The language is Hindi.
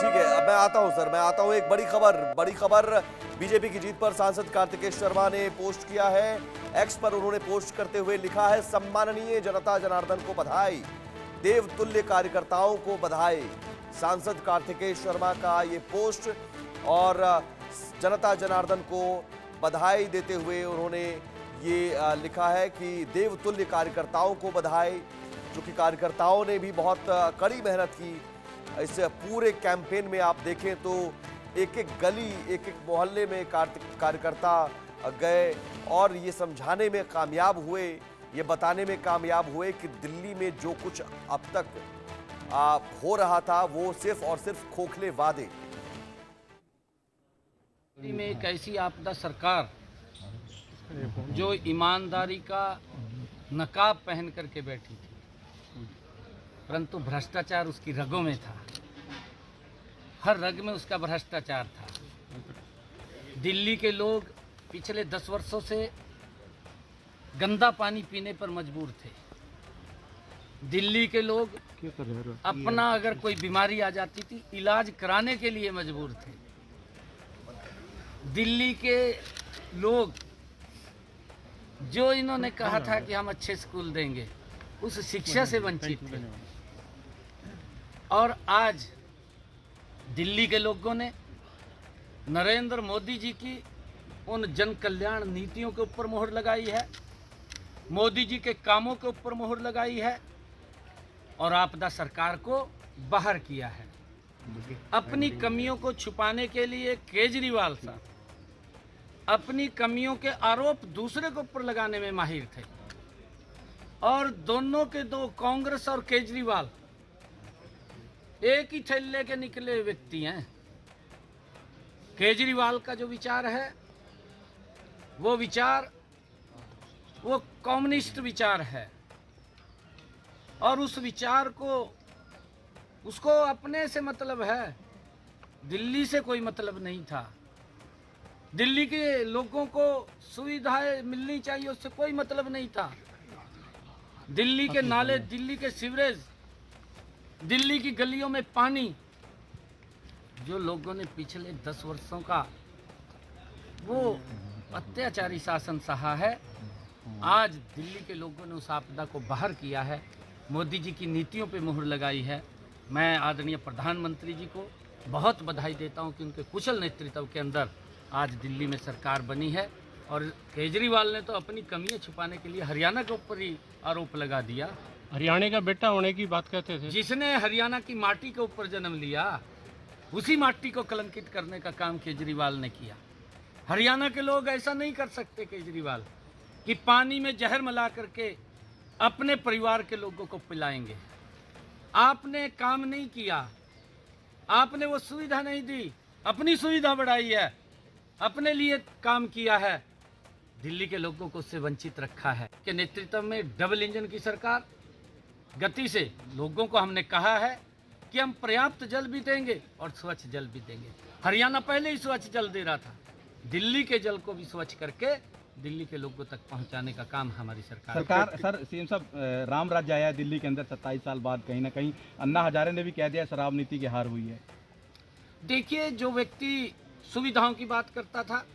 ठीक है, अब मैं आता हूं सर, मैं आता हूं। एक बड़ी खबर बीजेपी की जीत पर सांसद कार्तिकेय शर्मा ने पोस्ट किया है। एक्स पर उन्होंने पोस्ट करते हुए लिखा है, सम्माननीय जनता जनार्दन को बधाई, देवतुल्य कार्यकर्ताओं को बधाई। सांसद कार्तिकेय शर्मा का ये पोस्ट और जनता जनार्दन को बधाई देते हुए उन्होंने ये लिखा है कि देवतुल्य कार्यकर्ताओं को बधाई, जो कि कार्यकर्ताओं ने भी बहुत कड़ी मेहनत की। इस पूरे कैंपेन में आप देखें तो एक एक गली, एक एक मोहल्ले में कार्यकर्ता गए और ये समझाने में कामयाब हुए, ये बताने में कामयाब हुए कि दिल्ली में जो कुछ अब तक हो रहा था वो सिर्फ और सिर्फ खोखले वादे। दिल्ली में एक ऐसी आपदा सरकार जो ईमानदारी का नकाब पहन करके बैठी थी, परंतु भ्रष्टाचार उसकी रगों में था, हर रग में उसका भ्रष्टाचार था। दिल्ली के लोग पिछले 10 वर्षों से गंदा पानी पीने पर मजबूर थे। दिल्ली के लोग अपना अगर कोई बीमारी आ जाती थी, इलाज कराने के लिए मजबूर थे। दिल्ली के लोग जो इन्होंने कहा था कि हम अच्छे स्कूल देंगे, उस शिक्षा से वंचित थे। और आज दिल्ली के लोगों ने नरेंद्र मोदी जी की उन जन कल्याण नीतियों के ऊपर मोहर लगाई है, मोदी जी के कामों के ऊपर मोहर लगाई है और आपदा सरकार को बाहर किया है। अपनी कमियों को छुपाने के लिए केजरीवाल साहब अपनी कमियों के आरोप दूसरे के ऊपर लगाने में माहिर थे और दोनों के दो, कांग्रेस और केजरीवाल, एक ही थैले के निकले व्यक्ति हैं। केजरीवाल का जो विचार है वो कम्युनिस्ट विचार है और उस विचार को उसको अपने से मतलब है, दिल्ली से कोई मतलब नहीं था। दिल्ली के लोगों को सुविधाएं मिलनी चाहिए, उससे कोई मतलब नहीं था। दिल्ली के नाले, दिल्ली के सीवरेज, दिल्ली की गलियों में पानी, जो लोगों ने पिछले 10 वर्षों का वो अत्याचारी शासन सहा है, आज दिल्ली के लोगों ने उस आपदा को बाहर किया है, मोदी जी की नीतियों पे मुहर लगाई है। मैं आदरणीय प्रधानमंत्री जी को बहुत बधाई देता हूं कि उनके कुशल नेतृत्व के अंदर आज दिल्ली में सरकार बनी है। और केजरीवाल ने तो अपनी कमियां छुपाने के लिए हरियाणा के ऊपर ही आरोप लगा दिया। हरियाणा का बेटा होने की बात कहते थे। जिसने हरियाणा की माटी के ऊपर जन्म लिया, उसी माटी को कलंकित करने का काम केजरीवाल ने किया। हरियाणा के लोग ऐसा नहीं कर सकते केजरीवाल कि पानी में जहर मिला करके अपने परिवार के लोगों को पिलाएंगे। आपने काम नहीं किया, आपने वो सुविधा नहीं दी, अपनी सुविधा बढ़ाई है, अपने लिए काम किया है, दिल्ली के लोगों को उससे वंचित रखा है। के नेतृत्व में डबल इंजन की सरकार गति से लोगों को हमने कहा है कि हम पर्याप्त जल भी देंगे और स्वच्छ जल भी देंगे। हरियाणा पहले ही स्वच्छ जल दे रहा था, दिल्ली के जल को भी स्वच्छ करके दिल्ली के लोगों तक पहुंचाने का काम हमारी सरकार। सर सीएम साहब, राम राज्य आया है दिल्ली के अंदर 27 साल बाद। कहीं ना कहीं अन्ना हजारे ने भी कह दिया शराब नीति की हार हुई है। देखिए, जो व्यक्ति सुविधाओं की बात करता था